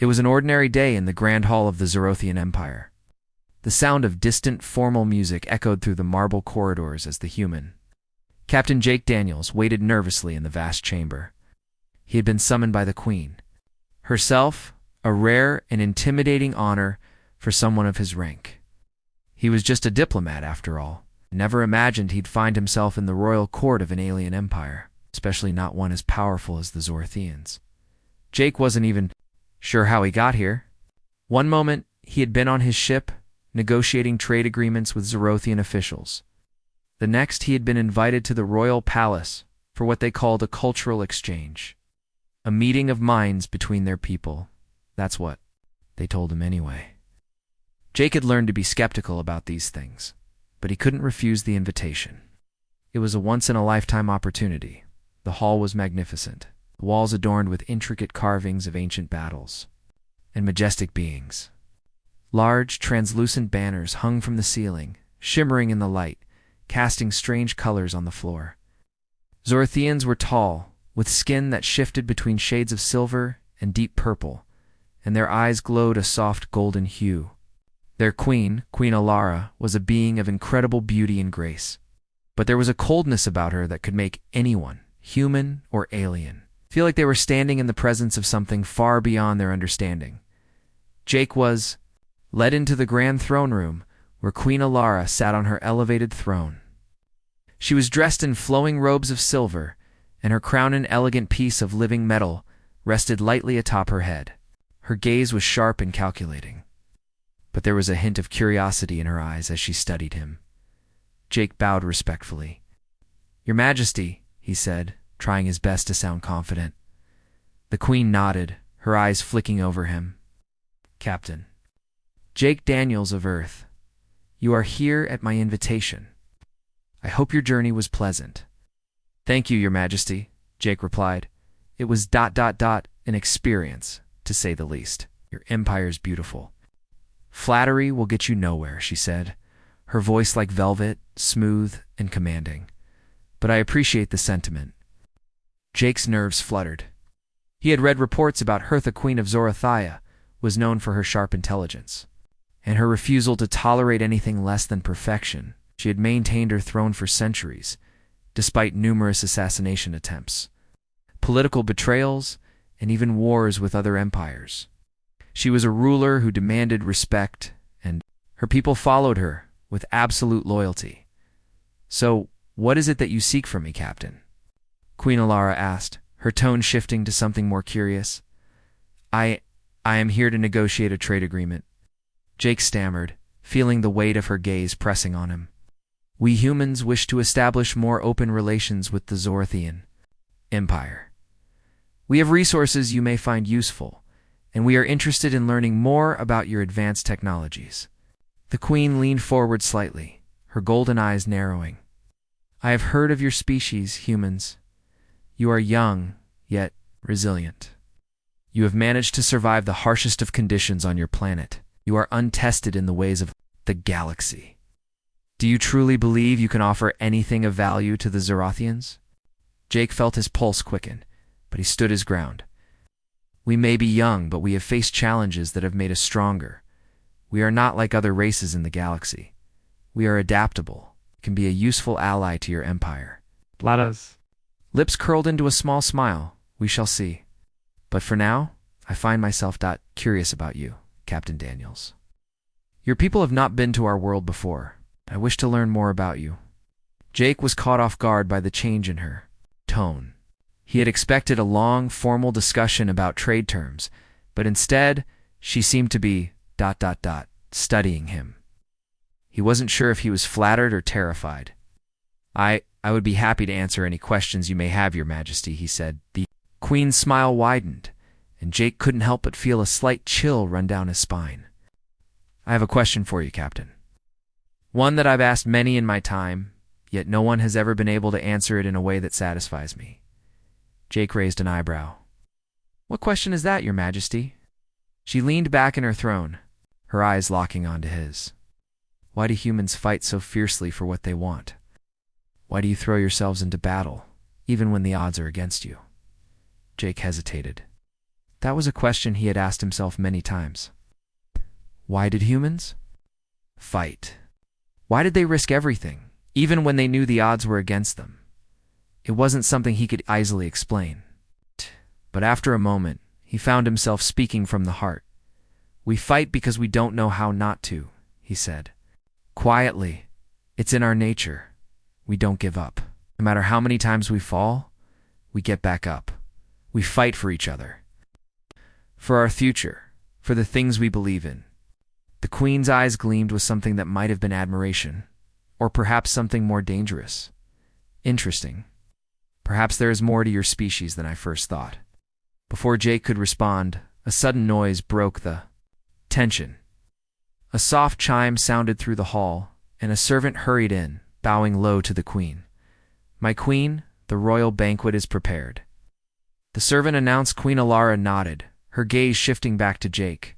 It was an ordinary day in the Grand Hall of the Zerothian Empire. The sound of distant, formal music echoed through the marble corridors as the human, Captain Jake Daniels, waited nervously in the vast chamber. He had been summoned by the Queen herself, a rare and intimidating honor for someone of his rank. He was just a diplomat, after all. Never imagined he'd find himself in the royal court of an alien empire, especially not one as powerful as the Zorthians. Jake wasn't even sure how he got here. One moment, he had been on his ship, negotiating trade agreements with Zerothian officials. The next, he had been invited to the royal palace for what they called a cultural exchange. A meeting of minds between their people. That's what they told him anyway. Jake had learned to be skeptical about these things, but he couldn't refuse the invitation. It was a once-in-a-lifetime opportunity. The hall was magnificent, the walls adorned with intricate carvings of ancient battles and majestic beings. Large, translucent banners hung from the ceiling, shimmering in the light, casting strange colors on the floor. Zorthians were tall, with skin that shifted between shades of silver and deep purple, and their eyes glowed a soft golden hue. Their queen, Queen Alara, was a being of incredible beauty and grace, but there was a coldness about her that could make anyone, human or alien, feel like they were standing in the presence of something far beyond their understanding. Jake was led into the grand throne room, where Queen Alara sat on her elevated throne. She was dressed in flowing robes of silver, and her crown, an elegant piece of living metal, rested lightly atop her head. Her gaze was sharp and calculating, but there was a hint of curiosity in her eyes as she studied him. Jake bowed respectfully. "Your Majesty," he said, trying his best to sound confident. The Queen nodded, her eyes flicking over him. "Captain Jake Daniels of Earth, you are here at my invitation. I hope your journey was pleasant." "Thank you, Your Majesty," Jake replied. "It was an experience, to say the least. Your empire's beautiful." "Flattery will get you nowhere," she said, her voice like velvet, smooth and commanding. "But I appreciate the sentiment." Jake's nerves fluttered. He had read reports about Hertha, Queen of Zorothia, was known for her sharp intelligence, and her refusal to tolerate anything less than perfection. She had maintained her throne for centuries, despite numerous assassination attempts, political betrayals, and even wars with other empires. She was a ruler who demanded respect, and her people followed her with absolute loyalty. "So, what is it that you seek from me, Captain?" Queen Alara asked, her tone shifting to something more curious. I am here to negotiate a trade agreement," Jake stammered, feeling the weight of her gaze pressing on him. "We humans wish to establish more open relations with the Zorthian Empire. We have resources you may find useful, and we are interested in learning more about your advanced technologies." The Queen leaned forward slightly, her golden eyes narrowing. "I have heard of your species, humans. You are young, yet resilient. You have managed to survive the harshest of conditions on your planet. You are untested in the ways of the galaxy. Do you truly believe you can offer anything of value to the Zerothians?" Jake felt his pulse quicken, but he stood his ground. "We may be young, but we have faced challenges that have made us stronger. We are not like other races in the galaxy. We are adaptable, can be a useful ally to your empire." Bladas. Lips curled into a small smile. "We shall see. But for now, I find myself curious about you, Captain Daniels. Your people have not been to our world before. I wish to learn more about you." Jake was caught off guard by the change in her tone. He had expected a long, formal discussion about trade terms, but instead, she seemed to be studying him. He wasn't sure if he was flattered or terrified. I would be happy to answer any questions you may have, Your Majesty," he said. The Queen's smile widened, and Jake couldn't help but feel a slight chill run down his spine. "I have a question for you, Captain. One that I've asked many in my time, yet no one has ever been able to answer it in a way that satisfies me." Jake raised an eyebrow. "What question is that, Your Majesty?" She leaned back in her throne, her eyes locking onto his. "Why do humans fight so fiercely for what they want? Why do you throw yourselves into battle, even when the odds are against you?" Jake hesitated. That was a question he had asked himself many times. Why did humans fight? Why did they risk everything, even when they knew the odds were against them? It wasn't something he could easily explain. But after a moment, he found himself speaking from the heart. We fight because we don't know how not to, he said. Quietly, it's in our nature. We don't give up. No matter how many times we fall, we get back up. We fight for each other. For our future, for the things we believe in. The Queen's eyes gleamed with something that might have been admiration, or perhaps something more dangerous. Interesting. Perhaps there is more to your species than I first thought. Before Jake could respond, a sudden noise broke the tension. A soft chime sounded through the hall, and a servant hurried in, bowing low to the Queen. My Queen, the royal banquet is prepared. The servant announced. Queen Alara nodded, her gaze shifting back to Jake.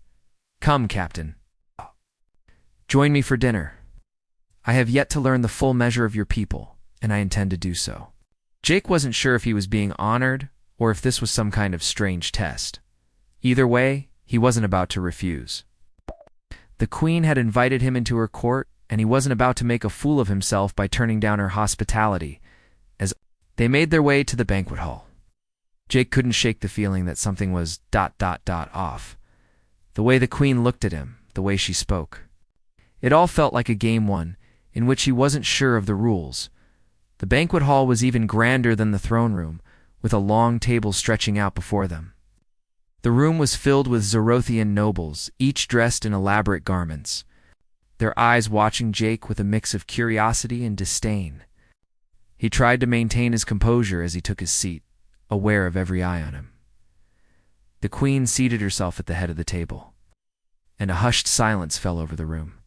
Come, Captain. Join me for dinner. I have yet to learn the full measure of your people, and I intend to do so. Jake wasn't sure if he was being honored or if this was some kind of strange test. Either way, he wasn't about to refuse. The Queen had invited him into her court, and he wasn't about to make a fool of himself by turning down her hospitality. As they made their way to the banquet hall, Jake couldn't shake the feeling that something was ... off. The way the Queen looked at him, the way she spoke. It all felt like a game one, in which he wasn't sure of the rules. The banquet hall was even grander than the throne room, with a long table stretching out before them. The room was filled with Zorothian nobles, each dressed in elaborate garments, their eyes watching Jake with a mix of curiosity and disdain. He tried to maintain his composure as he took his seat, aware of every eye on him. The Queen seated herself at the head of the table, and a hushed silence fell over the room.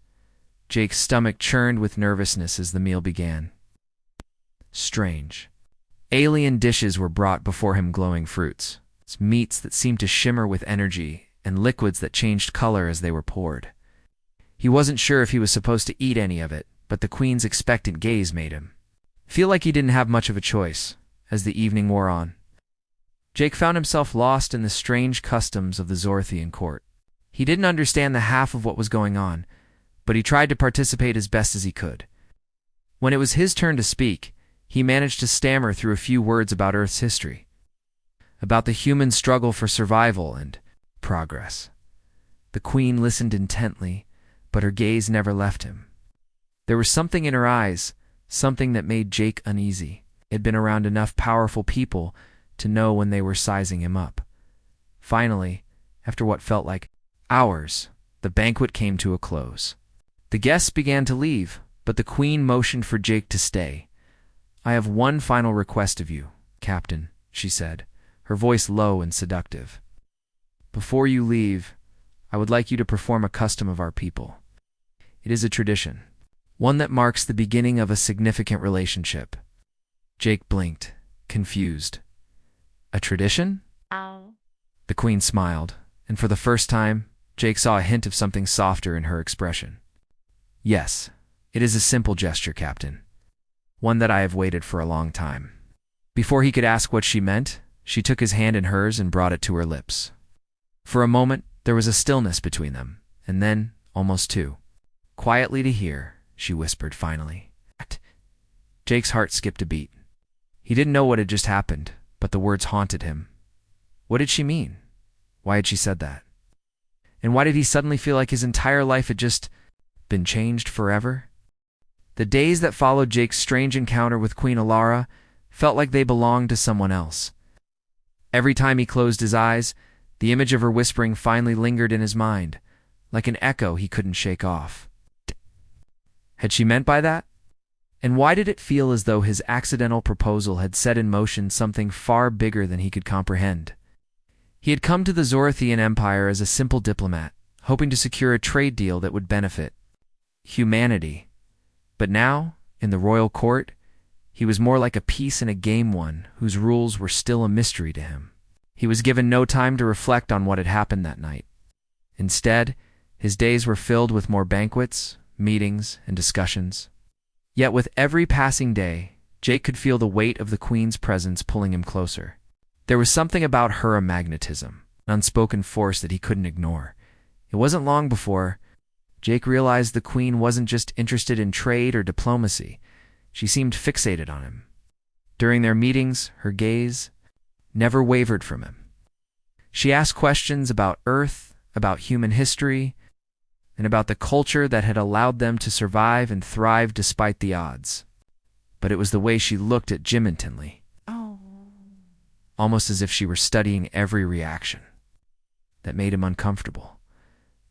Jake's stomach churned with nervousness as the meal began. Strange. Alien dishes were brought before him, glowing fruits, meats that seemed to shimmer with energy, and liquids that changed color as they were poured. He wasn't sure if he was supposed to eat any of it, but the Queen's expectant gaze made him feel like he didn't have much of a choice. As the evening wore on, Jake found himself lost in the strange customs of the Zorothian court. He didn't understand the half of what was going on, but he tried to participate as best as he could. When it was his turn to speak, he managed to stammer through a few words about Earth's history, about the human struggle for survival and progress. The Queen listened intently, but her gaze never left him. There was something in her eyes, something that made Jake uneasy. He had been around enough powerful people to know when they were sizing him up. Finally, after what felt like hours, the banquet came to a close. The guests began to leave, but the Queen motioned for Jake to stay. I have one final request of you, Captain, she said, her voice low and seductive. Before you leave, I would like you to perform a custom of our people. It is a tradition, one that marks the beginning of a significant relationship. Jake blinked, confused. A tradition? The Queen smiled, and for the first time, Jake saw a hint of something softer in her expression. Yes, it is a simple gesture, Captain. One that I have waited for a long time. Before he could ask what she meant, she took his hand in hers and brought it to her lips. For a moment, there was a stillness between them, and then, almost two. Quietly to hear, she whispered finally. Jake's heart skipped a beat. He didn't know what had just happened, but the words haunted him. What did she mean? Why had she said that? And why did he suddenly feel like his entire life had just been changed forever? The days that followed Jake's strange encounter with Queen Alara felt like they belonged to someone else. Every time he closed his eyes, the image of her whispering finally lingered in his mind, like an echo he couldn't shake off. Had she meant by that? And why did it feel as though his accidental proposal had set in motion something far bigger than he could comprehend? He had come to the Zorothian Empire as a simple diplomat, hoping to secure a trade deal that would benefit humanity. But now, in the royal court, he was more like a piece in a game one whose rules were still a mystery to him. He was given no time to reflect on what had happened that night. Instead, his days were filled with more banquets, meetings, and discussions. Yet with every passing day, Jake could feel the weight of the Queen's presence pulling him closer. There was something about her magnetism, an unspoken force that he couldn't ignore. It wasn't long before Jake realized the Queen wasn't just interested in trade or diplomacy. She seemed fixated on him. During their meetings, her gaze never wavered from him. She asked questions about Earth, about human history, and about the culture that had allowed them to survive and thrive despite the odds. But it was the way she looked at Jim intently, almost as if she were studying every reaction, that made him uncomfortable.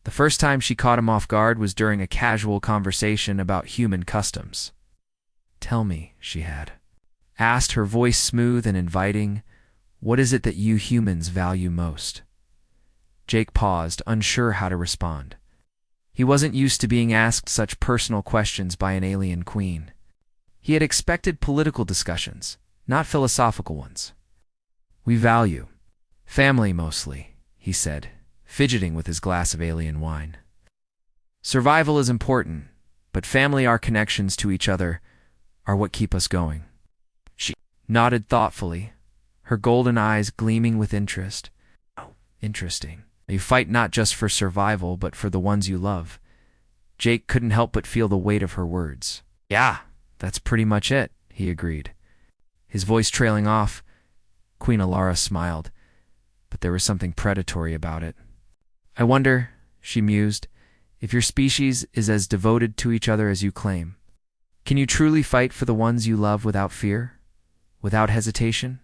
The first time she caught him off guard was during a casual conversation about human customs. "Tell me," she had asked, her voice smooth and inviting, "what is it that you humans value most?" Jake paused, unsure how to respond. He wasn't used to being asked such personal questions by an alien queen. He had expected political discussions, not philosophical ones. "We value family mostly," he said, fidgeting with his glass of alien wine. "Survival is important, but family, our connections to each other, are what keep us going." She nodded thoughtfully, her golden eyes gleaming with interest. "Oh, interesting. You fight not just for survival, but for the ones you love." Jake couldn't help but feel the weight of her words. "Yeah, that's pretty much it," he agreed. His voice trailing off, Queen Alara smiled, but there was something predatory about it. "I wonder," she mused, "if your species is as devoted to each other as you claim. Can you truly fight for the ones you love without fear? Without hesitation?"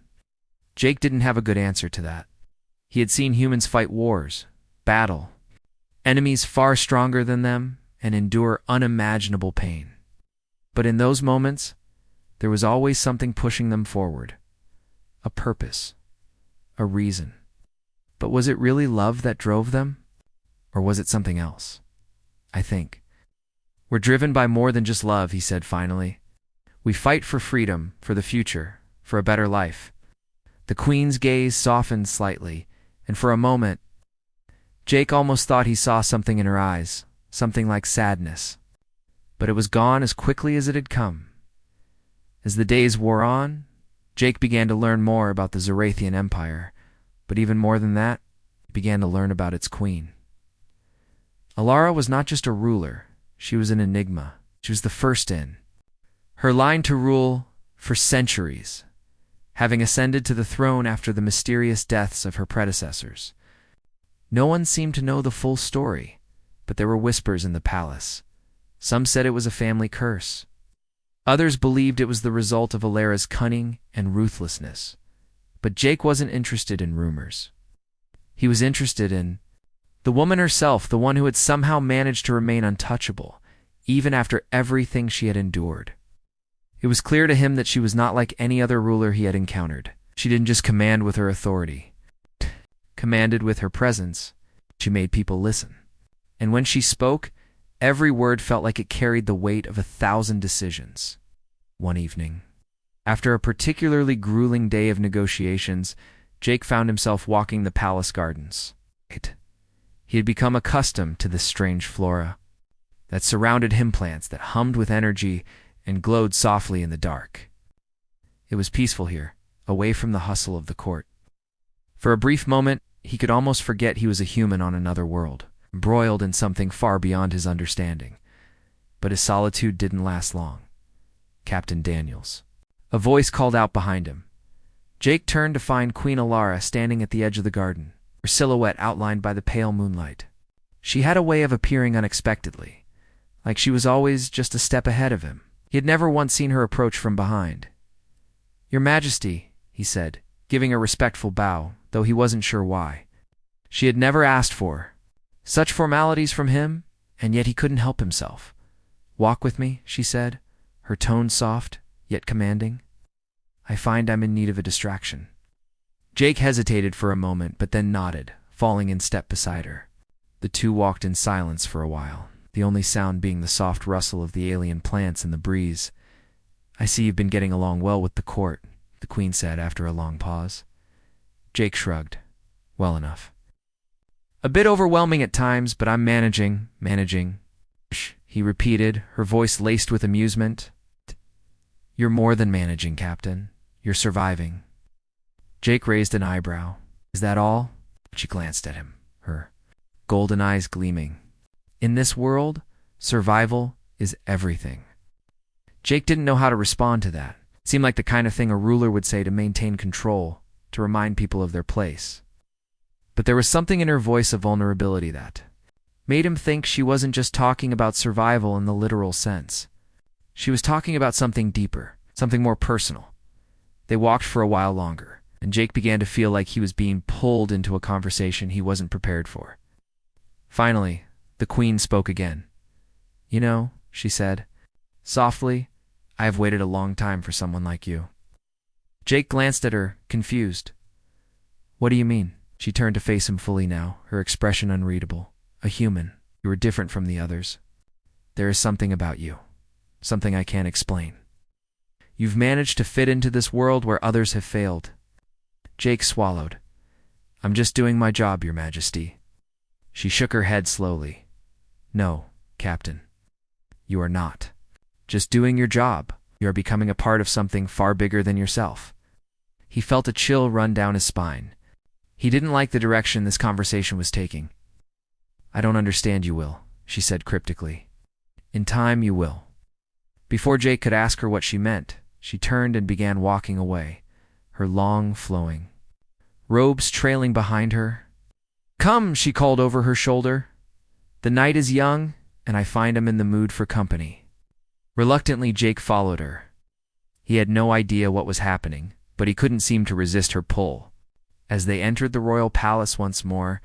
Jake didn't have a good answer to that. He had seen humans fight wars, battle, enemies far stronger than them, and endure unimaginable pain. But in those moments, there was always something pushing them forward. A purpose, a reason. But was it really love that drove them? Or was it something else? "I think we're driven by more than just love," he said finally. "We fight for freedom, for the future, for a better life." The Queen's gaze softened slightly, and for a moment, Jake almost thought he saw something in her eyes, something like sadness. But it was gone as quickly as it had come. As the days wore on, Jake began to learn more about the Zorathian Empire, but even more than that, he began to learn about its queen. Alara was not just a ruler, she was an enigma. She was the first in her line to rule for centuries, having ascended to the throne after the mysterious deaths of her predecessors. No one seemed to know the full story, but there were whispers in the palace. Some said it was a family curse. Others believed it was the result of Alara's cunning and ruthlessness. But Jake wasn't interested in rumors. He was interested in the woman herself, the one who had somehow managed to remain untouchable, even after everything she had endured. It was clear to him that she was not like any other ruler he had encountered. She didn't just command with her authority. Commanded with her presence, she made people listen. And when she spoke, every word felt like it carried the weight of 1,000 decisions. One evening, after a particularly grueling day of negotiations, Jake found himself walking the palace gardens. He had become accustomed to this strange flora that surrounded him, plants that hummed with energy and glowed softly in the dark. It was peaceful here, away from the hustle of the court. For a brief moment, he could almost forget he was a human on another world, embroiled in something far beyond his understanding. But his solitude didn't last long. "Captain Daniels." A voice called out behind him. Jake turned to find Queen Alara standing at the edge of the garden, her silhouette outlined by the pale moonlight. She had a way of appearing unexpectedly, like she was always just a step ahead of him. He had never once seen her approach from behind. "Your Majesty," he said, giving a respectful bow, though he wasn't sure why. She had never asked for such formalities from him, and yet he couldn't help himself. "Walk with me," she said, her tone soft, yet commanding. "I find I'm in need of a distraction." Jake hesitated for a moment, but then nodded, falling in step beside her. The two walked in silence for a while, the only sound being the soft rustle of the alien plants in the breeze. "I see you've been getting along well with the court," the Queen said after a long pause. Jake shrugged. "Well enough. A bit overwhelming at times, but I'm managing. Shh," he repeated, her voice laced with amusement. "You're more than managing, Captain. You're surviving." Jake raised an eyebrow. "Is that all?" She glanced at him, her golden eyes gleaming. In this world, survival is everything. Jake didn't know how to respond to that. It seemed like the kind of thing a ruler would say to maintain control, to remind people of their place. But there was something in her voice of vulnerability that made him think she wasn't just talking about survival in the literal sense. She was talking about something deeper, something more personal. They walked for a while longer, and Jake began to feel like he was being pulled into a conversation he wasn't prepared for. Finally, the Queen spoke again. "You know," she said, softly, "I have waited a long time for someone like you." Jake glanced at her, confused. "What do you mean?" She turned to face him fully now, her expression unreadable. "A human. You are different from the others. There is something about you. Something I can't explain. You've managed to fit into this world where others have failed." Jake swallowed. "I'm just doing my job, Your Majesty." She shook her head slowly. "No, Captain. You are not. Just doing your job. You are becoming a part of something far bigger than yourself." He felt a chill run down his spine. He didn't like the direction this conversation was taking. "I don't understand you, Will," she said cryptically. "In time, you will." Before Jake could ask her what she meant, she turned and began walking away, her long, flowing robes trailing behind her. "Come," she called over her shoulder. "The night is young, and I find I'm in the mood for company." Reluctantly, Jake followed her. He had no idea what was happening, but he couldn't seem to resist her pull. As they entered the royal palace once more,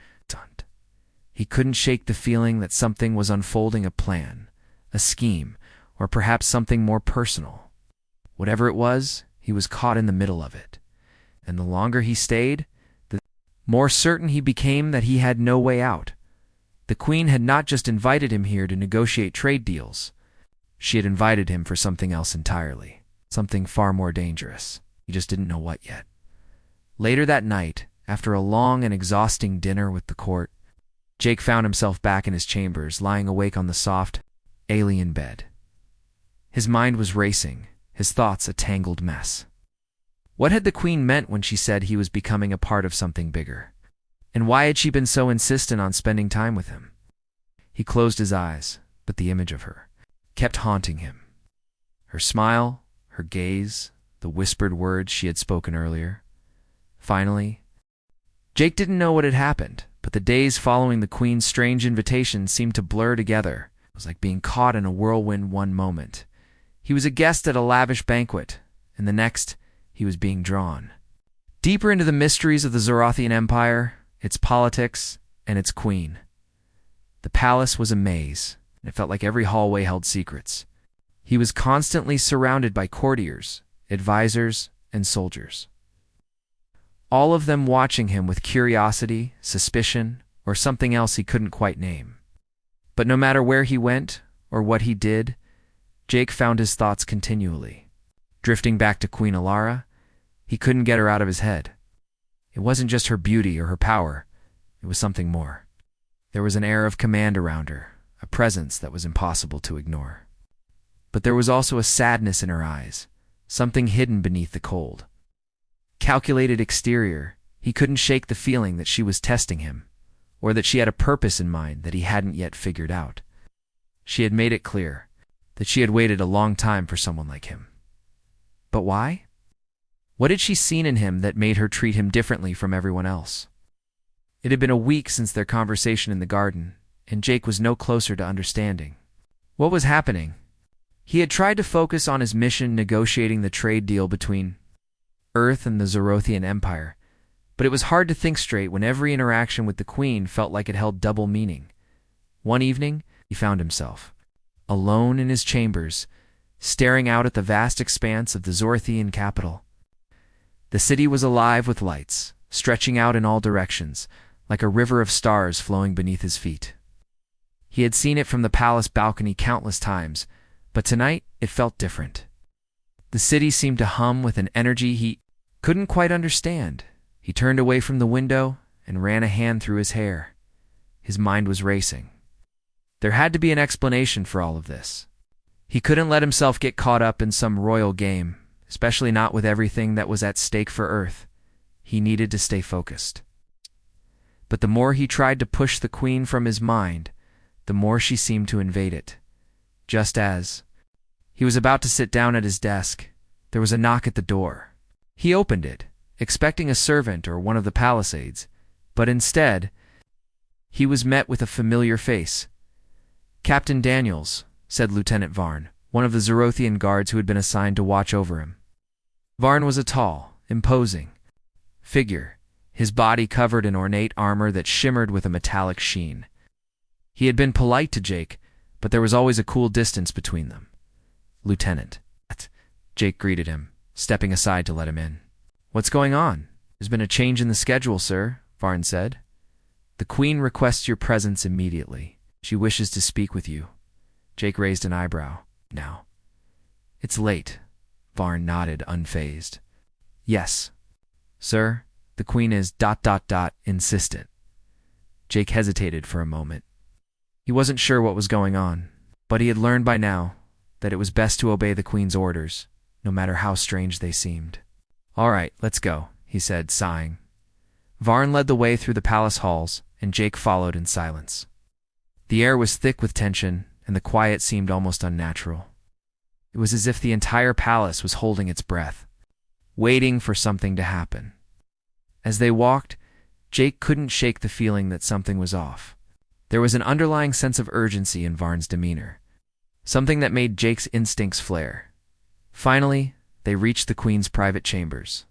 he couldn't shake the feeling that something was unfolding, a plan, a scheme, or perhaps something more personal. Whatever it was, he was caught in the middle of it. And the longer he stayed, the more certain he became that he had no way out. The Queen had not just invited him here to negotiate trade deals. She had invited him for something else entirely, something far more dangerous. He just didn't know what yet. Later that night, after a long and exhausting dinner with the court, Jake found himself back in his chambers, lying awake on the soft, alien bed. His mind was racing, his thoughts a tangled mess. What had the Queen meant when she said he was becoming a part of something bigger? And why had she been so insistent on spending time with him? He closed his eyes, but the image of her kept haunting him. Her smile, her gaze, the whispered words she had spoken earlier. Finally, Jake didn't know what had happened, but the days following the Queen's strange invitation seemed to blur together. It was like being caught in a whirlwind one moment. He was a guest at a lavish banquet, and the next, he was being drawn deeper into the mysteries of the Zorothian Empire, its politics, and its queen. The palace was a maze, and it felt like every hallway held secrets. He was constantly surrounded by courtiers, advisors, and soldiers, all of them watching him with curiosity, suspicion, or something else he couldn't quite name. But no matter where he went or what he did, Jake found his thoughts continually drifting back to Queen Alara. He couldn't get her out of his head. It wasn't just her beauty or her power. It was something more. There was an air of command around her, a presence that was impossible to ignore. But there was also a sadness in her eyes, something hidden beneath the cold, calculated exterior. He couldn't shake the feeling that she was testing him, or that she had a purpose in mind that he hadn't yet figured out. She had made it clear that she had waited a long time for someone like him. But why? What had she seen in him that made her treat him differently from everyone else? It had been a week since their conversation in the garden, and Jake was no closer to understanding what was happening. He had tried to focus on his mission negotiating the trade deal between Earth and the Zorothian Empire, but it was hard to think straight when every interaction with the Queen felt like it held double meaning. One evening, he found himself alone in his chambers, staring out at the vast expanse of the Zorothian capital. The city was alive with lights, stretching out in all directions, like a river of stars flowing beneath his feet. He had seen it from the palace balcony countless times, but tonight it felt different. The city seemed to hum with an energy he couldn't quite understand. He turned away from the window and ran a hand through his hair. His mind was racing. There had to be an explanation for all of this. He couldn't let himself get caught up in some royal game, especially not with everything that was at stake for Earth. He needed to stay focused. But the more he tried to push the queen from his mind, the more she seemed to invade it. Just as he was about to sit down at his desk, there was a knock at the door. He opened it, expecting a servant or one of the Palisades, but instead, he was met with a familiar face. "Captain Daniels," said Lieutenant Varn, one of the Zerothian guards who had been assigned to watch over him. Varn was a tall, imposing figure, his body covered in ornate armor that shimmered with a metallic sheen. He had been polite to Jake, but there was always a cool distance between them. "Lieutenant," Jake greeted him, stepping aside to let him in. "What's going on?" "There's been a change in the schedule, sir," Varn said. "The Queen requests your presence immediately. She wishes to speak with you." Jake raised an eyebrow. "Now?" "It's late." Varn nodded, unfazed. "Yes, sir, the Queen is ... insistent." Jake hesitated for a moment. He wasn't sure what was going on, but he had learned by now that it was best to obey the Queen's orders, no matter how strange they seemed. "All right, let's go," he said, sighing. Varn led the way through the palace halls, and Jake followed in silence. The air was thick with tension, and the quiet seemed almost unnatural. It was as if the entire palace was holding its breath, waiting for something to happen. As they walked, Jake couldn't shake the feeling that something was off. There was an underlying sense of urgency in Varn's demeanor, something that made Jake's instincts flare. Finally, they reached the Queen's private chambers.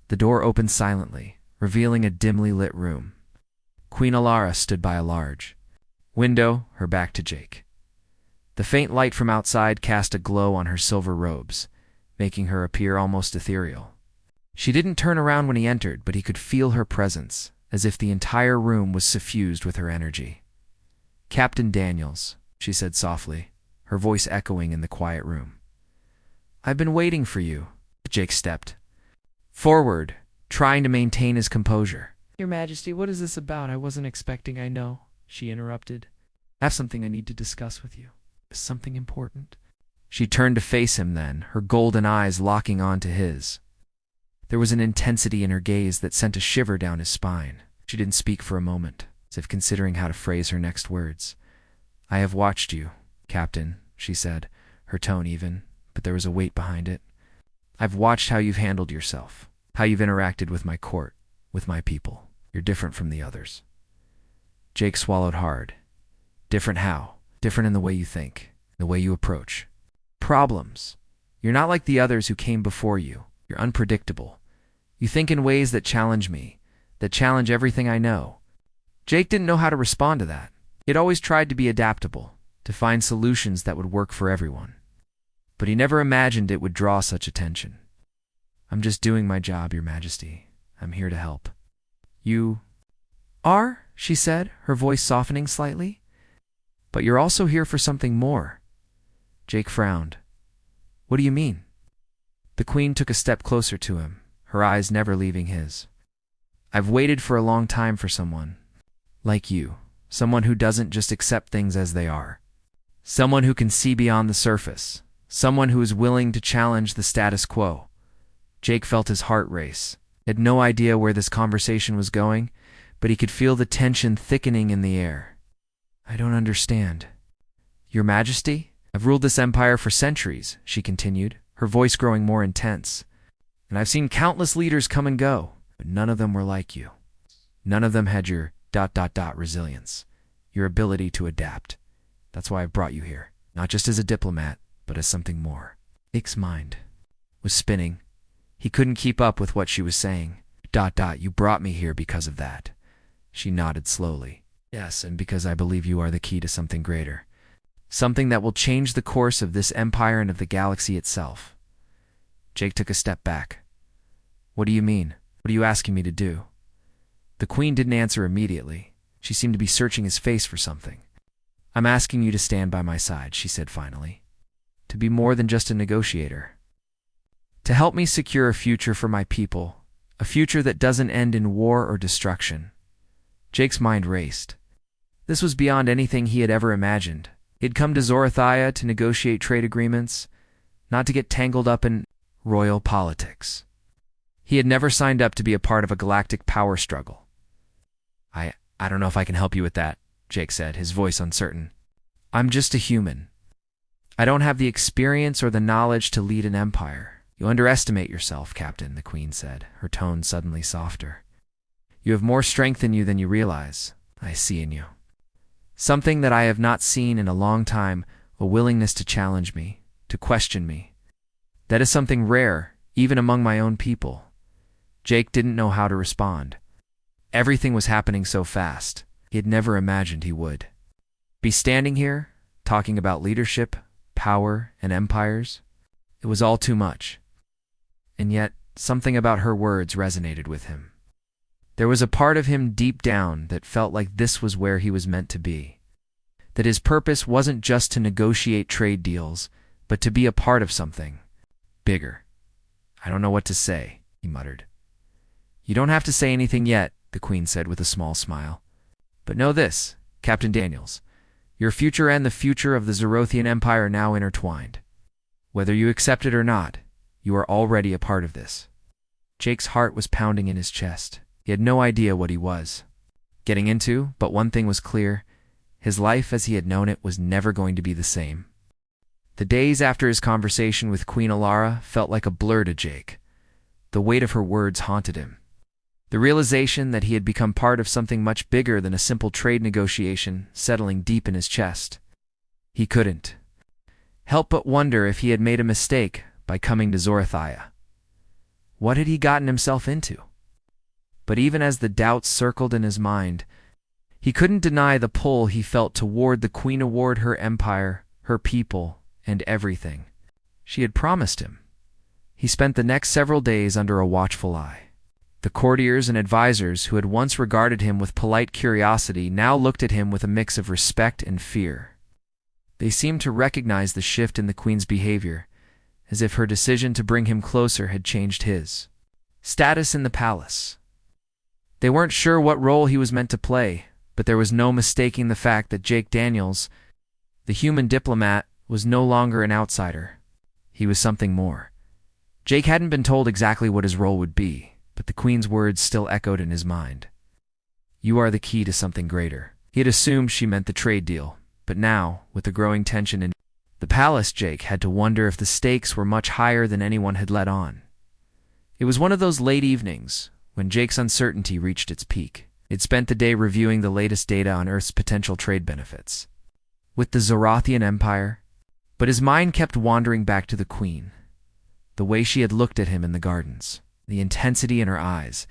The door opened silently, revealing a dimly lit room. Queen Alara stood by a large window, her back to Jake. The faint light from outside cast a glow on her silver robes, making her appear almost ethereal. She didn't turn around when he entered, but he could feel her presence, as if the entire room was suffused with her energy. "Captain Daniels," she said softly, her voice echoing in the quiet room. "I've been waiting for you." Jake stepped forward, trying to maintain his composure. "Your Majesty, what is this about? I wasn't expecting, I know," she interrupted. "I have something I need to discuss with you. Something important." She turned to face him then, her golden eyes locking onto his. There was an intensity in her gaze that sent a shiver down his spine. She didn't speak for a moment, as if considering how to phrase her next words. "I have watched you, Captain," she said, her tone even, but there was a weight behind it. "I've watched how you've handled yourself, how you've interacted with my court, with my people. You're different from the others." Jake swallowed hard. "Different how?" "Different in the way you think, the way you approach problems. You're not like the others who came before you. You're unpredictable. You think in ways that challenge me, that challenge everything I know." Jake didn't know how to respond to that. He had always tried to be adaptable, to find solutions that would work for everyone. But he never imagined it would draw such attention. "I'm just doing my job, Your Majesty. I'm here to help." "You are?" she said, her voice softening slightly. "But you're also here for something more." Jake frowned. "What do you mean?" The Queen took a step closer to him, her eyes never leaving his. "I've waited for a long time for someone like you, someone who doesn't just accept things as they are. Someone who can see beyond the surface, someone who is willing to challenge the status quo." Jake felt his heart race. He had no idea where this conversation was going, but he could feel the tension thickening in the air. "I don't understand." "Your Majesty, I've ruled this empire for centuries," she continued, her voice growing more intense. "And I've seen countless leaders come and go, but none of them were like you. None of them had your ... resilience, your ability to adapt. That's why I've brought you here, not just as a diplomat, but as something more." Jake's mind was spinning. He couldn't keep up with what she was saying. ... You brought me here because of that." She nodded slowly. "Yes, and because I believe you are the key to something greater. Something that will change the course of this empire and of the galaxy itself." Jake took a step back. "What do you mean? What are you asking me to do?" The Queen didn't answer immediately. She seemed to be searching his face for something. "I'm asking you to stand by my side," she said finally. "To be more than just a negotiator. To help me secure a future for my people, a future that doesn't end in war or destruction." Jake's mind raced. This was beyond anything he had ever imagined. He'd come to Zorothia to negotiate trade agreements, not to get tangled up in royal politics. He had never signed up to be a part of a galactic power struggle. I don't know if I can help you with that, Jake said, his voice uncertain. I'm just a human. I don't have the experience or the knowledge to lead an empire. You underestimate yourself, Captain, the Queen said, her tone suddenly softer. You have more strength in you than you realize. I see in you something that I have not seen in a long time, a willingness to challenge me, to question me. That is something rare, even among my own people. Jake didn't know how to respond. Everything was happening so fast. He had never imagined he would be standing here, talking about leadership, power, and empires. It was all too much. And yet, something about her words resonated with him. There was a part of him deep down that felt like this was where he was meant to be. That his purpose wasn't just to negotiate trade deals, but to be a part of something bigger. I don't know what to say, he muttered. You don't have to say anything yet, the Queen said with a small smile. But know this, Captain Daniels. Your future and the future of the Zerothian Empire are now intertwined. Whether you accept it or not, you are already a part of this. Jake's heart was pounding in his chest. He had no idea what he was getting into, but one thing was clear. His life as he had known it was never going to be the same. The days after his conversation with Queen Alara felt like a blur to Jake. The weight of her words haunted him. The realization that he had become part of something much bigger than a simple trade negotiation settling deep in his chest. He couldn't help but wonder if he had made a mistake by coming to Zorothia. What had he gotten himself into? But even as the doubts circled in his mind, he couldn't deny the pull he felt toward the Queen award her empire, her people, and everything she had promised him. He spent the next several days under a watchful eye. The courtiers and advisors who had once regarded him with polite curiosity now looked at him with a mix of respect and fear. They seemed to recognize the shift in the Queen's behavior, as if her decision to bring him closer had changed his status in the palace. They weren't sure what role he was meant to play, but there was no mistaking the fact that Jake Daniels, the human diplomat, was no longer an outsider. He was something more. Jake hadn't been told exactly what his role would be, but the Queen's words still echoed in his mind. You are the key to something greater. He had assumed she meant the trade deal, but now, with the growing tension in the palace, Jake had to wonder if the stakes were much higher than anyone had let on. It was one of those late evenings when Jake's uncertainty reached its peak. He'd spent the day reviewing the latest data on Earth's potential trade benefits with the Zerothian Empire, but his mind kept wandering back to the Queen. The way she had looked at him in the gardens, the intensity in her eyes,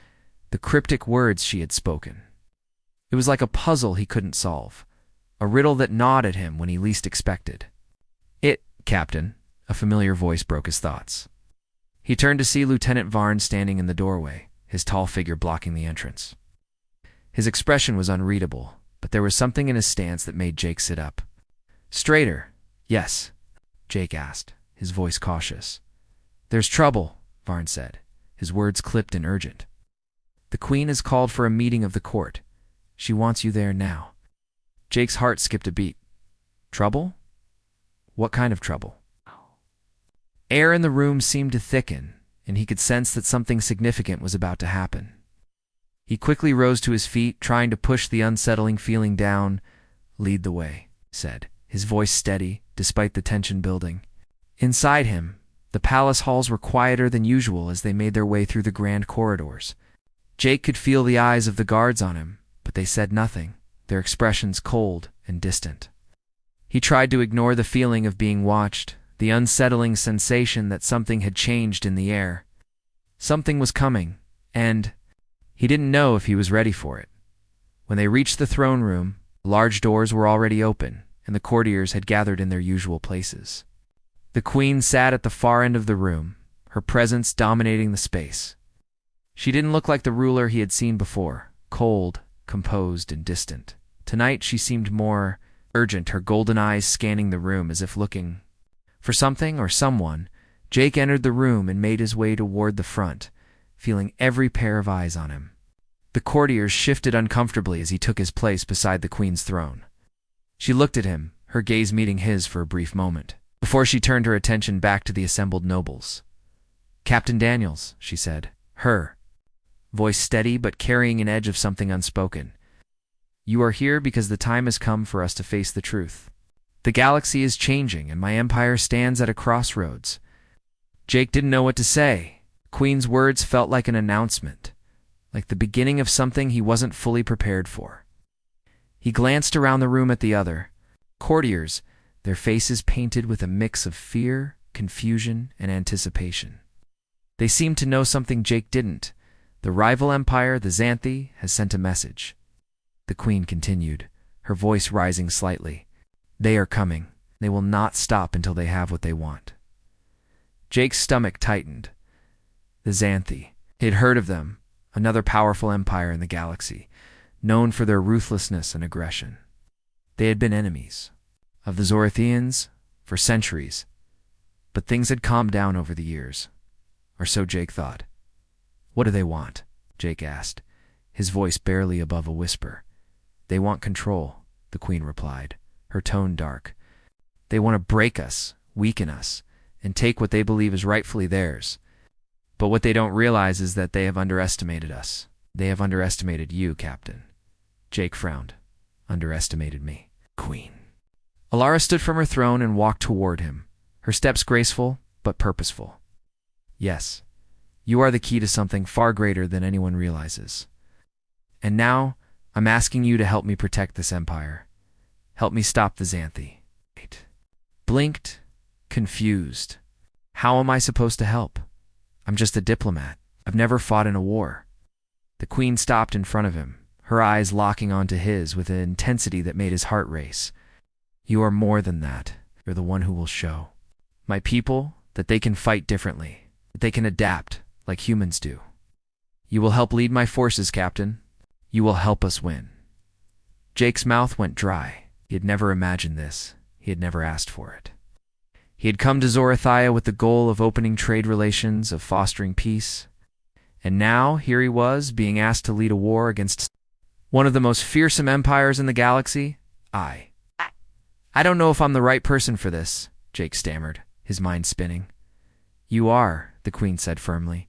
the cryptic words she had spoken. It was like a puzzle he couldn't solve, a riddle that gnawed at him when he least expected. Captain, a familiar voice broke his thoughts. He turned to see Lieutenant Varn standing in the doorway, his tall figure blocking the entrance. His expression was unreadable, but there was something in his stance that made Jake sit up. Straighter. Yes, Jake asked, his voice cautious. There's trouble, Varn said, his words clipped and urgent. The Queen has called for a meeting of the court. She wants you there now. Jake's heart skipped a beat. Trouble? What kind of trouble? Air in the room seemed to thicken, and he could sense that something significant was about to happen. He quickly rose to his feet, trying to push the unsettling feeling down. Lead the way, he said, his voice steady, despite the tension building. Inside him, the palace halls were quieter than usual as they made their way through the grand corridors. Jake could feel the eyes of the guards on him, but they said nothing, their expressions cold and distant. He tried to ignore the feeling of being watched, the unsettling sensation that something had changed in the air. Something was coming, and he didn't know if he was ready for it. When they reached the throne room, large doors were already open, and the courtiers had gathered in their usual places. The Queen sat at the far end of the room, her presence dominating the space. She didn't look like the ruler he had seen before, cold, composed, and distant. Tonight she seemed more urgent, her golden eyes scanning the room as if looking for something or someone. Jake entered the room and made his way toward the front, feeling every pair of eyes on him. The courtiers shifted uncomfortably as he took his place beside the Queen's throne. She looked at him, her gaze meeting his for a brief moment, before she turned her attention back to the assembled nobles. Captain Daniels, she said, her voice steady but carrying an edge of something unspoken. You are here because the time has come for us to face the truth. The galaxy is changing, and my empire stands at a crossroads." Jake didn't know what to say. Queen's words felt like an announcement, like the beginning of something he wasn't fully prepared for. He glanced around the room at the other courtiers, their faces painted with a mix of fear, confusion, and anticipation. They seemed to know something Jake didn't. The rival empire, the Scifi, has sent a message. The Queen continued, her voice rising slightly. "They are coming. They will not stop until they have what they want." Jake's stomach tightened. The Scifi. He had heard of them, another powerful empire in the galaxy, known for their ruthlessness and aggression. They had been enemies of the Zorothians for centuries, but things had calmed down over the years, or so Jake thought. "What do they want?" Jake asked, his voice barely above a whisper. "They want control," the Queen replied, her tone dark. "They want to break us, weaken us, and take what they believe is rightfully theirs. But what they don't realize is that they have underestimated us. They have underestimated you, Captain." Jake frowned. "Underestimated me." "Queen." Alara stood from her throne and walked toward him, her steps graceful but purposeful. "Yes, you are the key to something far greater than anyone realizes. And now, I'm asking you to help me protect this empire. Help me stop the Scifi." Blinked, confused. "How am I supposed to help? I'm just a diplomat. I've never fought in a war." The Queen stopped in front of him, her eyes locking onto his with an intensity that made his heart race. "You are more than that. You're the one who will show my people that they can fight differently, that they can adapt like humans do. You will help lead my forces, Captain. You will help us win." Jake's mouth went dry. He had never imagined this. He had never asked for it. He had come to Zorothia with the goal of opening trade relations, of fostering peace. And now, here he was, being asked to lead a war against one of the most fearsome empires in the galaxy. I don't know if I'm the right person for this," Jake stammered, his mind spinning. "You are," the Queen said firmly.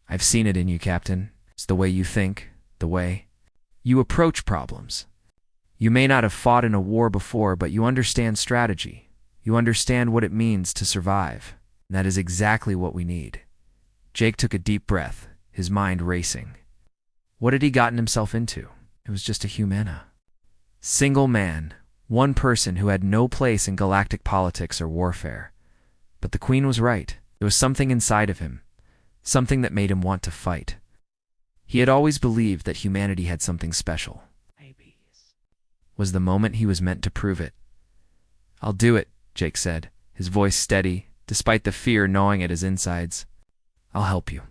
"I've seen it in you, Captain. It's the way you think, the way you approach problems. You may not have fought in a war before, but you understand strategy. You understand what it means to survive. And that is exactly what we need." Jake took a deep breath, his mind racing. What had he gotten himself into? It was just a humana. Single man, one person who had no place in galactic politics or warfare. But the Queen was right. There was something inside of him, something that made him want to fight. He had always believed that humanity had something special. Was the moment he was meant to prove it. "I'll do it," Jake said, his voice steady, despite the fear gnawing at his insides. "I'll help you."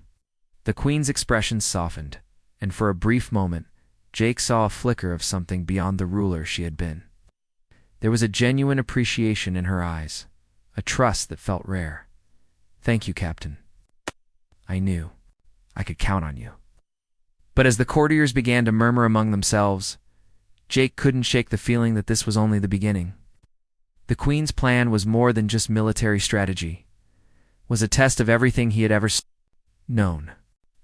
The Queen's expression softened, and for a brief moment, Jake saw a flicker of something beyond the ruler she had been. There was a genuine appreciation in her eyes, a trust that felt rare. "Thank you, Captain. I knew I could count on you." But as the courtiers began to murmur among themselves, Jake couldn't shake the feeling that this was only the beginning. The Queen's plan was more than just military strategy, was a test of everything he had ever known,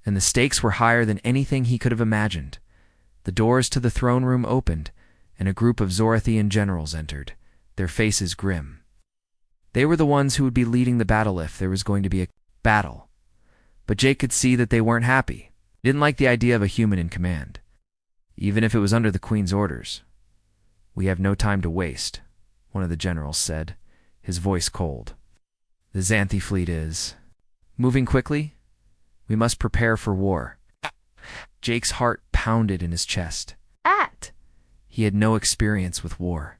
and the stakes were higher than anything he could have imagined. The doors to the throne room opened, and a group of Zorothian generals entered, their faces grim. They were the ones who would be leading the battle if there was going to be a battle. But Jake could see that they weren't happy. He didn't like the idea of a human in command, even if it was under the Queen's orders. "We have no time to waste," one of the generals said, his voice cold. "The Scifi fleet is moving quickly. We must prepare for war." Jake's heart pounded in his chest. He had no experience with war.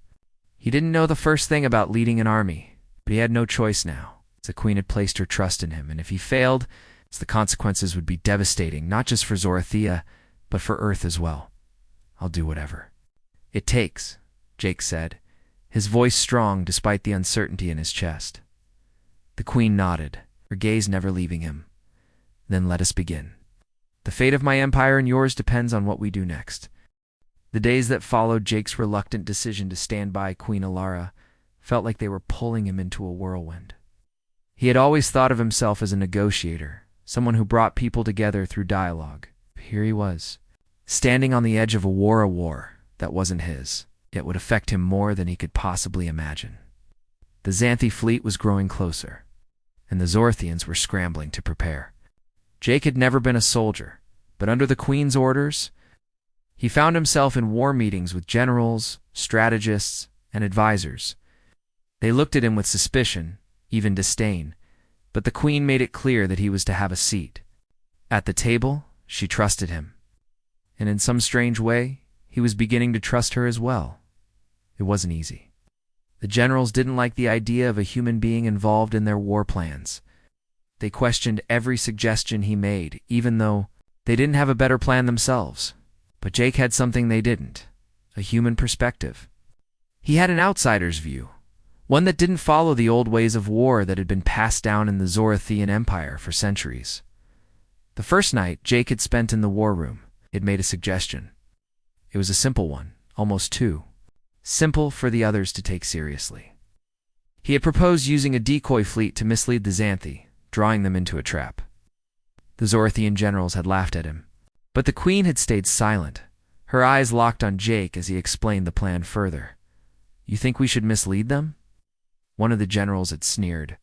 He didn't know the first thing about leading an army, but he had no choice now. The Queen had placed her trust in him, and if he failed, the consequences would be devastating, not just for Zorothia, but for Earth as well. "I'll do whatever it takes," Jake said, his voice strong despite the uncertainty in his chest. The Queen nodded, her gaze never leaving him. "Then let us begin. The fate of my empire and yours depends on what we do next." The days that followed Jake's reluctant decision to stand by Queen Alara felt like they were pulling him into a whirlwind. He had always thought of himself as a negotiator, someone who brought people together through dialogue. Here he was, standing on the edge of a war, that wasn't his, yet would affect him more than he could possibly imagine. The Xanthi fleet was growing closer, and the Zorthians were scrambling to prepare. Jake had never been a soldier, but under the Queen's orders, he found himself in war meetings with generals, strategists, and advisors. They looked at him with suspicion, even disdain, but the Queen made it clear that he was to have a seat. At the table, she trusted him, and in some strange way, he was beginning to trust her as well. It wasn't easy. The generals didn't like the idea of a human being involved in their war plans. They questioned every suggestion he made, even though they didn't have a better plan themselves. But Jake had something they didn't, a human perspective. He had an outsider's view, one that didn't follow the old ways of war that had been passed down in the Zorothian Empire for centuries. The first night Jake had spent in the war room, he'd made a suggestion. It was a simple one, almost too simple for the others to take seriously. He had proposed using a decoy fleet to mislead the Xanthi, drawing them into a trap. The Zorothian generals had laughed at him, but the Queen had stayed silent, her eyes locked on Jake as he explained the plan further. "You think we should mislead them?" One of the generals had sneered.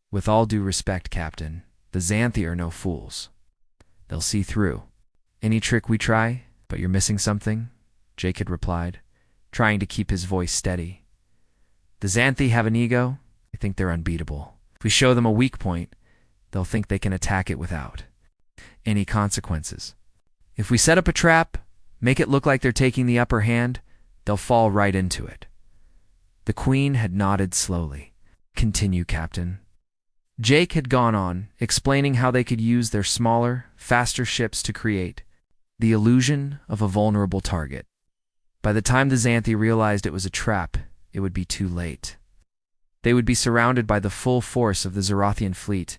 "With all due respect, Captain, the Xanthi are no fools. They'll see through any trick we try, but you're missing something," Jake had replied, trying to keep his voice steady. "The Xanthi have an ego. They think they're unbeatable. If we show them a weak point, they'll think they can attack it without any consequences. If we set up a trap, make it look like they're taking the upper hand, they'll fall right into it." The Queen had nodded slowly. "Continue, Captain." Jake had gone on, explaining how they could use their smaller, faster ships to create the illusion of a vulnerable target. By the time the Xanthi realized it was a trap, it would be too late. They would be surrounded by the full force of the Zorothian fleet.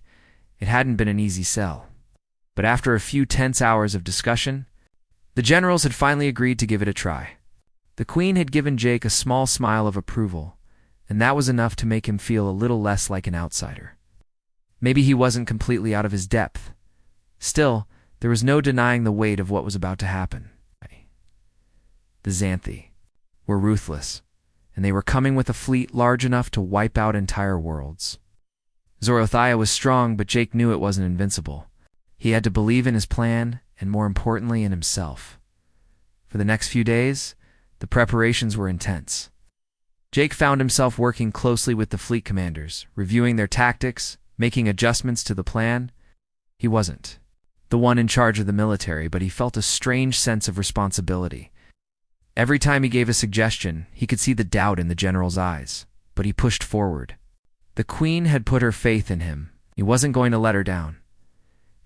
It hadn't been an easy sell. But after a few tense hours of discussion, the generals had finally agreed to give it a try. The Queen had given Jake a small smile of approval, and that was enough to make him feel a little less like an outsider. Maybe he wasn't completely out of his depth. Still, there was no denying the weight of what was about to happen. The Xanthi were ruthless, and they were coming with a fleet large enough to wipe out entire worlds. Zorothia was strong, but Jake knew it wasn't invincible. He had to believe in his plan, and more importantly, in himself. For the next few days, the preparations were intense. Jake found himself working closely with the fleet commanders, reviewing their tactics, making adjustments to the plan. He wasn't the one in charge of the military, but he felt a strange sense of responsibility. Every time he gave a suggestion, he could see the doubt in the general's eyes, but he pushed forward. The Queen had put her faith in him. He wasn't going to let her down.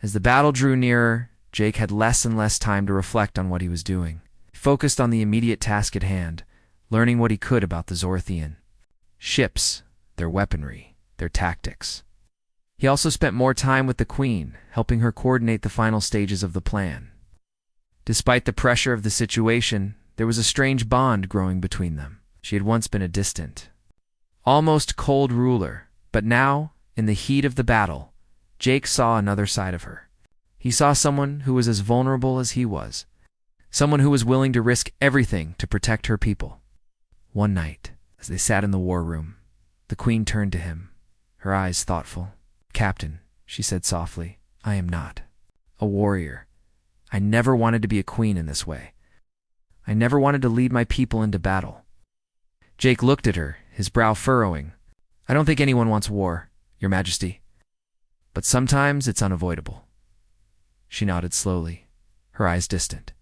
As the battle drew nearer, Jake had less and less time to reflect on what he was doing. He focused on the immediate task at hand, learning what he could about the Zorothian ships, their weaponry, their tactics. He also spent more time with the Queen, helping her coordinate the final stages of the plan. Despite the pressure of the situation, there was a strange bond growing between them. She had once been a distant, almost cold ruler, but now, in the heat of the battle, Jake saw another side of her. He saw someone who was as vulnerable as he was, someone who was willing to risk everything to protect her people. One night, as they sat in the war room, the Queen turned to him, her eyes thoughtful. "Captain," she said softly, "I am not a warrior. I never wanted to be a queen in this way. I never wanted to lead my people into battle." Jake looked at her, his brow furrowing. "I don't think anyone wants war, Your Majesty. But sometimes it's unavoidable." She nodded slowly, her eyes distant.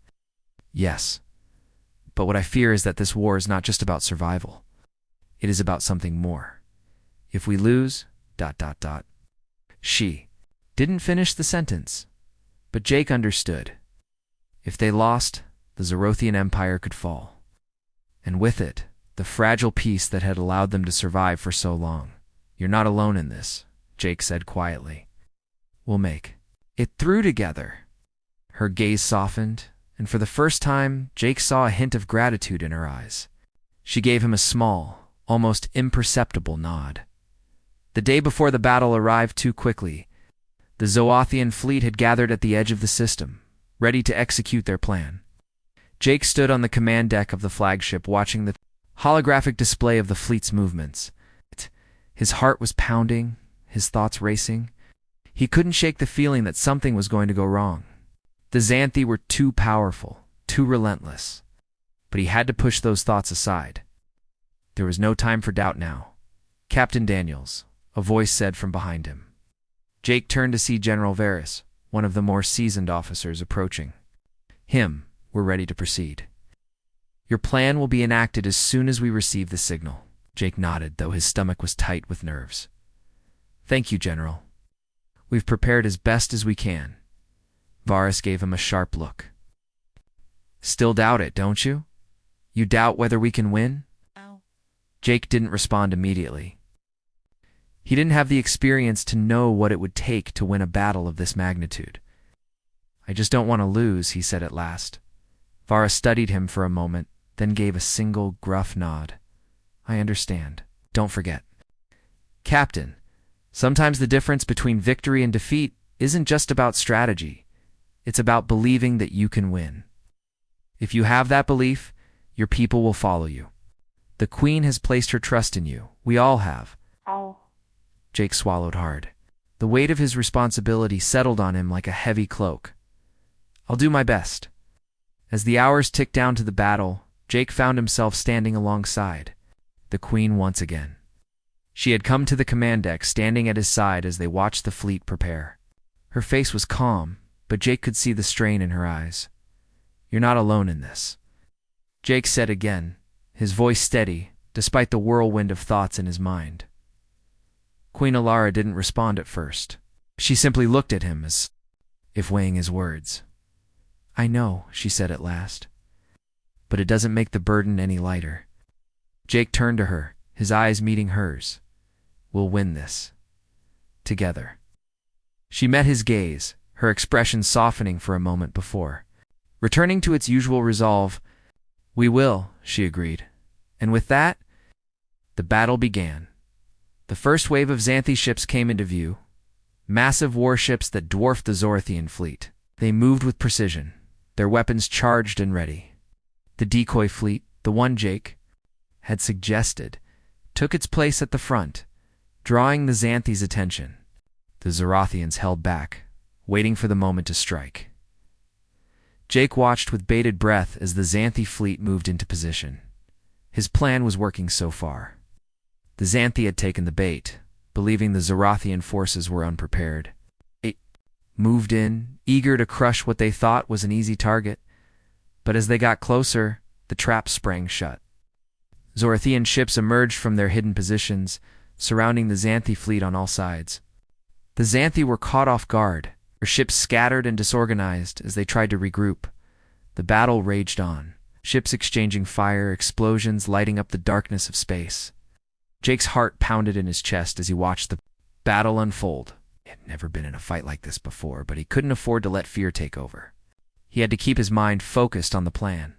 "Yes, but what I fear is that this war is not just about survival. It is about something more. If we lose... She didn't finish the sentence, but Jake understood. If they lost, the Zorothian Empire could fall, and with it, the fragile peace that had allowed them to survive for so long. "You're not alone in this," Jake said quietly. "We'll make it through together." Her gaze softened, and for the first time, Jake saw a hint of gratitude in her eyes. She gave him a small, almost imperceptible nod. The day before the battle arrived too quickly. The Zorothian fleet had gathered at the edge of the system, ready to execute their plan. Jake stood on the command deck of the flagship watching the holographic display of the fleet's movements. His heart was pounding, his thoughts racing. He couldn't shake the feeling that something was going to go wrong. The Xanthi were too powerful, too relentless. But he had to push those thoughts aside. There was no time for doubt now. "Captain Daniels," a voice said from behind him. Jake turned to see General Varys, one of the more seasoned officers, approaching. "We're ready to proceed. Your plan will be enacted as soon as we receive the signal." Jake nodded, though his stomach was tight with nerves. "Thank you, General. We've prepared as best as we can." Varys gave him a sharp look. "Still doubt it, don't you? You doubt whether we can win?" Ow. Jake didn't respond immediately. He didn't have the experience to know what it would take to win a battle of this magnitude. "I just don't want to lose," he said at last. Varys studied him for a moment, then gave a single gruff nod. "I understand. Don't forget. Captain, sometimes the difference between victory and defeat isn't just about strategy. It's about believing that you can win. If you have that belief, your people will follow you. The Queen has placed her trust in you. We all have." Ow. Jake swallowed hard. The weight of his responsibility settled on him like a heavy cloak. "I'll do my best." As the hours ticked down to the battle, Jake found himself standing alongside the Queen once again. She had come to the command deck, standing at his side as they watched the fleet prepare. Her face was calm, but Jake could see the strain in her eyes. "You're not alone in this," Jake said again, his voice steady, despite the whirlwind of thoughts in his mind. Queen Alara didn't respond at first. She simply looked at him as if weighing his words. "I know," she said at last, "but it doesn't make the burden any lighter." Jake turned to her, his eyes meeting hers. "We'll win this. Together." She met his gaze, her expression softening for a moment before returning to its usual resolve. "We will," she agreed. And with that, the battle began. The first wave of Xanthi ships came into view, massive warships that dwarfed the Zorothian fleet. They moved with precision, their weapons charged and ready. The decoy fleet, the one Jake had suggested, took its place at the front, drawing the Xanthi's attention. The Zorothians held back, waiting for the moment to strike. Jake watched with bated breath as the Xanthi fleet moved into position. His plan was working so far. The Xanthi had taken the bait, believing the Zorothian forces were unprepared. They moved in, eager to crush what they thought was an easy target. But as they got closer, the trap sprang shut. Zorothian ships emerged from their hidden positions, surrounding the Xanthi fleet on all sides. The Xanthi were caught off guard, their ships scattered and disorganized as they tried to regroup. The battle raged on, ships exchanging fire, explosions lighting up the darkness of space. Jake's heart pounded in his chest as he watched the battle unfold. He had never been in a fight like this before, but he couldn't afford to let fear take over. He had to keep his mind focused on the plan.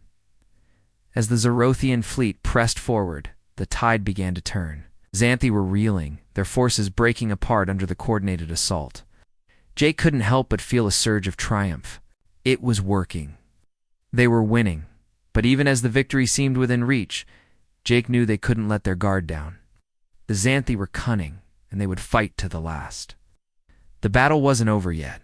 As the Zorothian fleet pressed forward, the tide began to turn. Xanthi were reeling, their forces breaking apart under the coordinated assault. Jake couldn't help but feel a surge of triumph. It was working. They were winning, but even as the victory seemed within reach, Jake knew they couldn't let their guard down. The Xanthi were cunning, and they would fight to the last. The battle wasn't over yet.